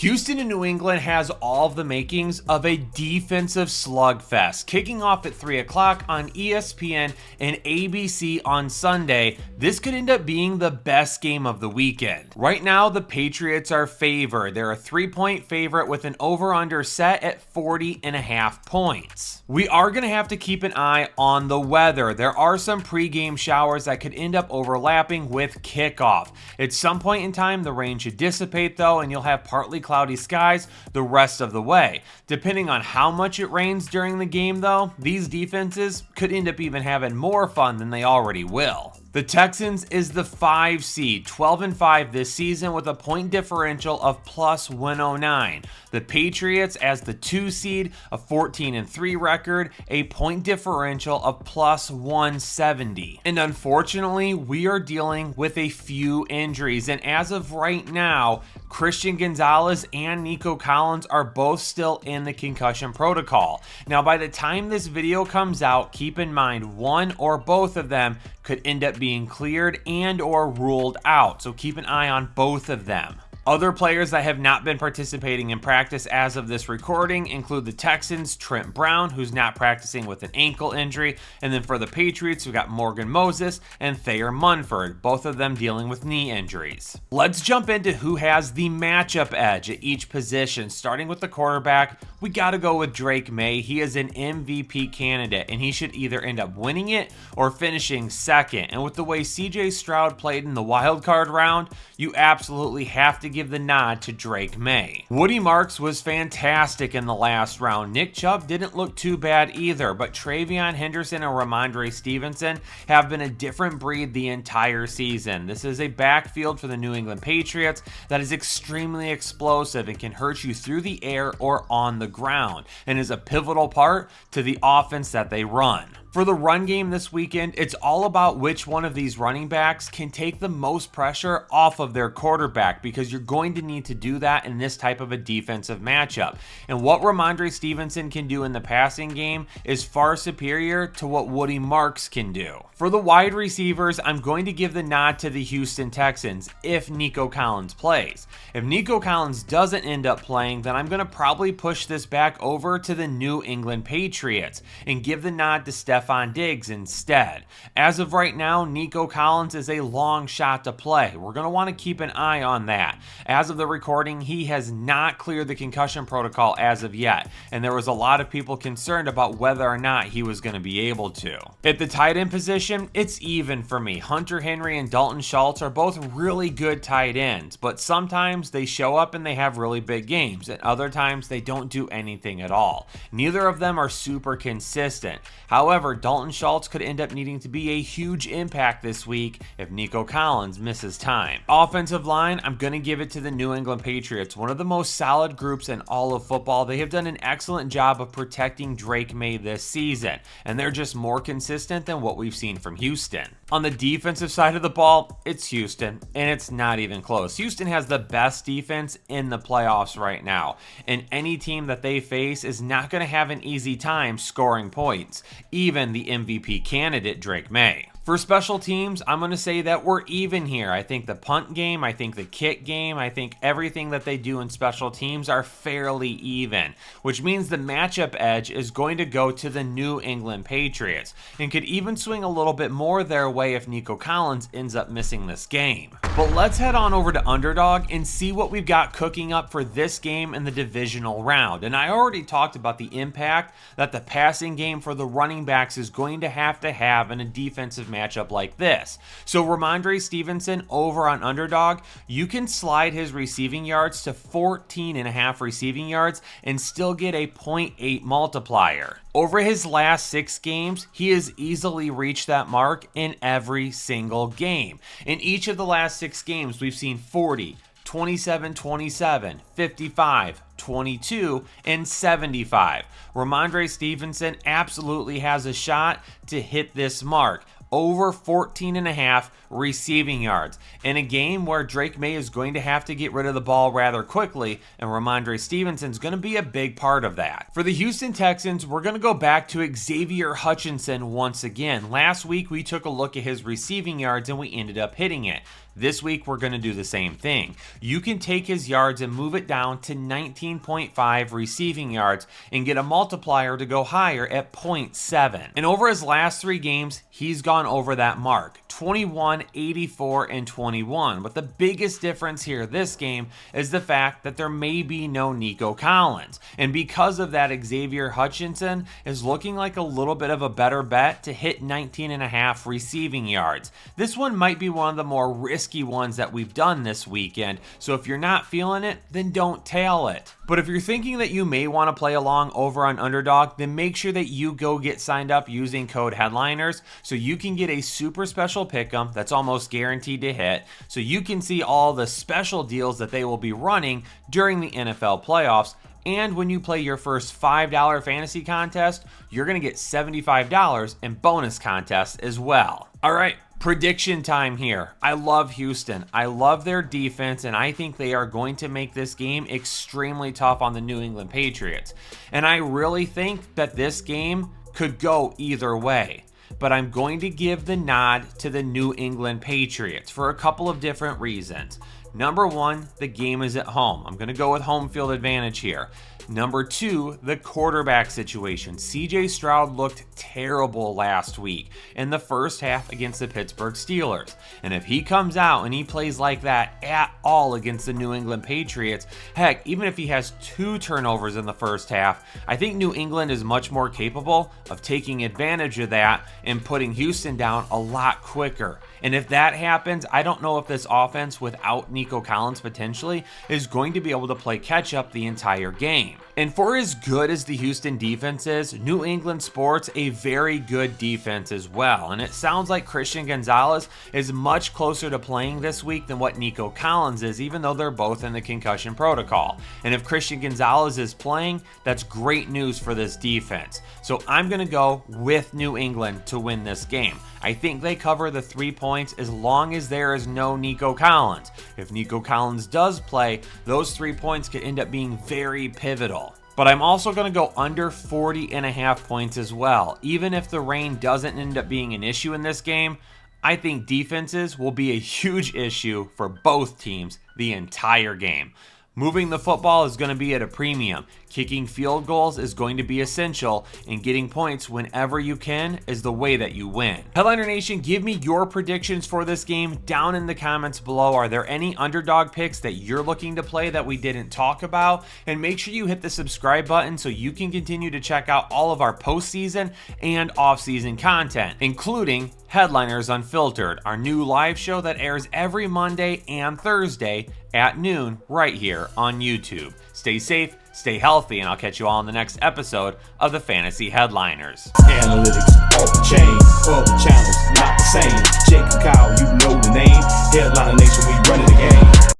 Houston and New England has all of the makings of a defensive slugfest. Kicking off at 3 o'clock on ESPN and ABC on Sunday, this could end up being the best game of the weekend. Right now, the Patriots are favored. They're a 3-point favorite with an over-under set at 40.5 points. We are going to have to keep an eye on the weather. There are some pregame showers that could end up overlapping with kickoff. At some point in time, the rain should dissipate though, and you'll have partly cloudy skies the rest of the way. Depending on how much it rains during the game though, these defenses could end up even having more fun than they already will. The Texans is the 5 seed, 12-5 this season with a point differential of plus 109. The Patriots as the 2 seed, a 14-3 record, a point differential of plus 170. And unfortunately, we are dealing with a few injuries. And as of right now, Christian Gonzalez and Nico Collins are both still in the concussion protocol. Now, by the time this video comes out, keep in mind one or both of them could end up being cleared and or ruled out. So keep an eye on both of them. Other players that have not been participating in practice as of this recording include the Texans, Trent Brown, who's not practicing with an ankle injury, and then for the Patriots, we've got Morgan Moses and Thayer Munford, both of them dealing with knee injuries. Let's jump into who has the matchup edge at each position. Starting with the quarterback, we got to go with Drake Maye. He is an MVP candidate, and he should either end up winning it or finishing second. And with the way CJ Stroud played in the wild card round, you absolutely have to give the nod to Drake Maye. Woody Marks was fantastic in the last round. Nick Chubb didn't look too bad either, but TreyVeon Henderson and Rhamondre Stevenson have been a different breed the entire season. This is a backfield for the New England Patriots that is extremely explosive and can hurt you through the air or on the ground, and is a pivotal part to the offense that they run. For the run game this weekend, it's all about which one of these running backs can take the most pressure off of their quarterback, because you're going to need to do that in this type of a defensive matchup. And what Rhamondre Stevenson can do in the passing game is far superior to what Woody Marks can do. For the wide receivers, I'm going to give the nod to the Houston Texans if Nico Collins plays. If Nico Collins doesn't end up playing, then I'm going to probably push this back over to the New England Patriots and give the nod to Stefon Diggs instead. As of right now, Nico Collins is a long shot to play. We're going to want to keep an eye on that. As of the recording, he has not cleared the concussion protocol as of yet, and there was a lot of people concerned about whether or not he was going to be able to. At the tight end position, it's even for me. Hunter Henry and Dalton Schultz are both really good tight ends, but sometimes they show up and they have really big games, and other times they don't do anything at all. Neither of them are super consistent. However, Dalton Schultz could end up needing to be a huge impact this week if Nico Collins misses time. Offensive line, I'm going to give it to the New England Patriots, one of the most solid groups in all of football. They have done an excellent job of protecting Drake Maye this season, and they're just more consistent than what we've seen from Houston. On the defensive side of the ball, it's Houston, and it's not even close. Houston has the best defense in the playoffs right now, and any team that they face is not going to have an easy time scoring points, even the MVP candidate Drake Maye. For special teams, I'm going to say that we're even here. I think the punt game, I think the kick game, I think everything that they do in special teams are fairly even, which means the matchup edge is going to go to the New England Patriots, and could even swing a little bit more their way if Nico Collins ends up missing this game. But let's head on over to Underdog and see what we've got cooking up for this game in the Divisional Round. And I already talked about the impact that the passing game for the running backs is going to have in a defensive matchup like this. So Rhamondre Stevenson over on Underdog, you can slide his receiving yards to 14.5 receiving yards and still get a 0.8 multiplier. Over his last 6 games, he has easily reached that mark in every single game. In each of the last 6 games, we've seen 40, 27-27, 55, 22, and 75. Rhamondre Stevenson absolutely has a shot to hit this mark. over 14.5 receiving yards in a game where Drake Maye is going to have to get rid of the ball rather quickly, and Rhamondre Stevenson is going to be a big part of that. For the Houston Texans, we're going to go back to Xavier Hutchinson once again. Last week, we took a look at his receiving yards and we ended up hitting it. This week, we're going to do the same thing. You can take his yards and move it down to 19.5 receiving yards and get a multiplier to go higher at 0.7. And over his last 3 games, he's gone over that mark. 21, 84, and 21. But the biggest difference here this game is the fact that there may be no Nico Collins. And because of that, Xavier Hutchinson is looking like a little bit of a better bet to hit 19.5 receiving yards. This one might be one of the more risky ones that we've done this weekend. So if you're not feeling it, then don't tail it. But if you're thinking that you may want to play along over on Underdog, then make sure that you go get signed up using code Headliners so you can get a super special pick'em that's almost guaranteed to hit, so you can see all the special deals that they will be running during the NFL playoffs. And when you play your first $5 fantasy contest, you're going to get $75 in bonus contests as well. All right. Prediction time here. I love Houston. I love their defense, and I think they are going to make this game extremely tough on the New England Patriots. And I really think that this game could go either way. But I'm going to give the nod to the New England Patriots for a couple of different reasons. Number 1, the game is at home. I'm going to go with home field advantage here. Number 2, the quarterback situation. CJ Stroud looked terrible last week in the first half against the Pittsburgh Steelers. And if he comes out and he plays like that at all against the New England Patriots, heck, even if he has 2 turnovers in the first half, I think New England is much more capable of taking advantage of that and putting Houston down a lot quicker. And if that happens, I don't know if this offense without Nico Collins potentially is going to be able to play catch up the entire game. And for as good as the Houston defense is, New England sports a very good defense as well. And it sounds like Christian Gonzalez is much closer to playing this week than what Nico Collins is, even though they're both in the concussion protocol. And if Christian Gonzalez is playing, that's great news for this defense. So I'm going to go with New England to win this game. I think they cover the 3 points as long as there is no Nico Collins. If Nico Collins does play, those 3 points could end up being very pivotal. But I'm also going to go under 40.5 points as well. Even if the rain doesn't end up being an issue in this game, I think defenses will be a huge issue for both teams the entire game. Moving the football is going to be at a premium. Kicking field goals is going to be essential, and getting points whenever you can is the way that you win. Headliner Nation, give me your predictions for this game down in the comments below. Are there any underdog picks that you're looking to play that we didn't talk about? And make sure you hit the subscribe button so you can continue to check out all of our postseason and offseason content, including Headliners Unfiltered, our new live show that airs every Monday and Thursday at noon right here on YouTube. Stay safe, stay healthy, and I'll catch you all in the next episode of the Fantasy Headliners. Analytics off the chain, all the channels not the same.